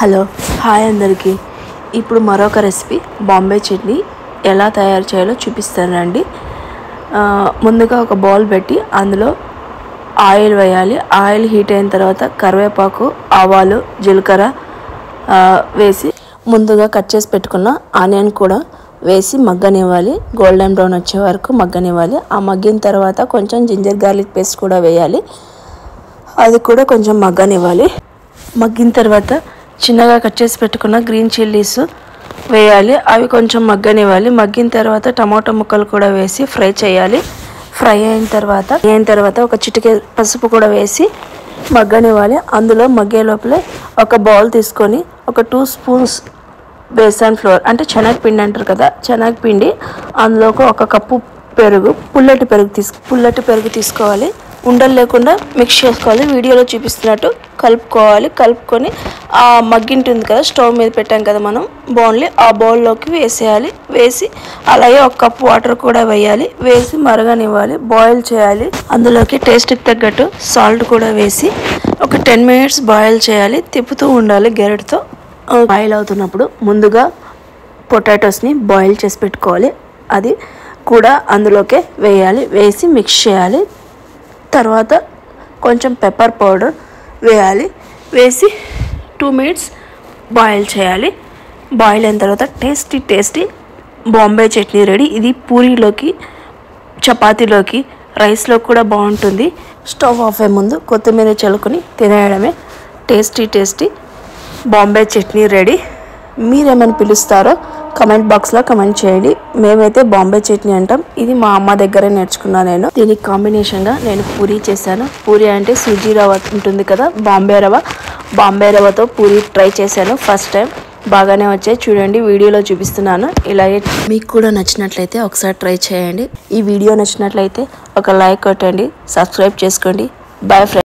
Hello hi అందరికీ. ఇప్పుడు మరొక రెసిపీ బాంబే చట్నీ ఎలా తయారు చేయాలో చూపిస్తానండి. ముందుగా ఒక బౌల్ పెట్టి అందులో ఆయిల్ వేయాలి. ఆయిల్ హీట్ అయిన తర్వాత కరివేపాకు, ఆవాలు, జీలకర్ర వేసి ముందుగా కట్ చేసి పెట్టుకున్న ఆనియన్ కూడా వేసి మగ్గనివ్వాలి. గోల్డెన్ బ్రౌన్ వచ్చే వరకు మగ్గనివ్వాలి. ఆ మగ్గిన తర్వాత కొంచెం జింజర్ గార్లిక్ పేస్ట్ కూడా వేయాలి. అది కూడా కొంచెం మగ్గనివ్వాలి. మగ్గిన తర్వాత చిన్నగా కట్ చేసి పెట్టుకున్న గ్రీన్ చిల్లీస్ వేయాలి. అవి కొంచెం మగ్గనివ్వాలి. మగ్గిన తర్వాత టమాటో ముక్కలు కూడా వేసి ఫ్రై చేయాలి. ఫ్రై అయిన తర్వాత ఒక చిటికె పసుపు కూడా వేసి మగ్గనివ్వాలి. అందులో మగ్గే లోపలే ఒక బౌల్ తీసుకొని ఒక 2 స్పూన్స్ బేసన్ ఫ్లోర్ అంటే శనగపిండి అంటారు కదా, శనగపిండి అందులోకి ఒక కప్పు పెరుగు, పుల్లటి పెరుగు తీసుకోవాలి. ఉండలు లేకుండా మిక్స్ చేసుకోవాలి. వీడియోలో చూపిస్తున్నట్టు కలుపుకొని ఆ మగ్గింటుంది కదా, స్టవ్ మీద పెట్టాం కదా మనం బౌల్ని, ఆ బౌల్లోకి వేసేయాలి. వేసి అలాగే ఒక కప్పు వాటర్ కూడా వేయాలి. వేసి మరగనివ్వాలి, బాయిల్ చేయాలి. అందులోకి టేస్ట్కి తగ్గట్టు సాల్ట్ కూడా వేసి ఒక 10 మినిట్స్ బాయిల్ చేయాలి. తిప్పుతూ ఉండాలి గెరటితో. బాయిల్ అవుతున్నప్పుడు ముందుగా పొటాటోస్ని బాయిల్ చేసి పెట్టుకోవాలి. అది కూడా అందులోకే వేయాలి. వేసి మిక్స్ చేయాలి. తర్వాత కొంచెం పెప్పర్ పౌడర్ వేయాలి. వేసి 2 మినిట్స్ బాయిల్ చేయాలి. బాయిల్ అయిన తర్వాత టేస్టీ బాంబే చట్నీ రెడీ. ఇది పూరీలోకి, చపాతీలోకి, రైస్లో కూడా బాగుంటుంది. స్టవ్ ఆఫ్ అయ్యే ముందు కొత్తిమీర చల్లుకొని తినేయడమే. Tasty Bombay chutney ready. మీరేమని పిలుస్తారో కమెంట్ బాక్స్లో కమెంట్ చేయండి. మేమైతే బాంబే చట్నీ అంటాం. ఇది మా అమ్మ దగ్గరే నేర్చుకున్నాను నేను. దీనికి కాంబినేషన్గా నేను పూరీ చేశాను. పూరీ అంటే సూజీ రవ్వ ఉంటుంది కదా, బాంబే రవ్వతో పూరీ ట్రై చేశాను ఫస్ట్ టైం. బాగానే వచ్చాయి. చూడండి, వీడియోలో చూపిస్తున్నాను. ఇలాగే మీకు కూడా నచ్చినట్లయితే ఒకసారి ట్రై చేయండి. ఈ వీడియో నచ్చినట్లయితే ఒక లైక్ కొట్టండి, సబ్స్క్రైబ్ చేసుకోండి. Bye friends.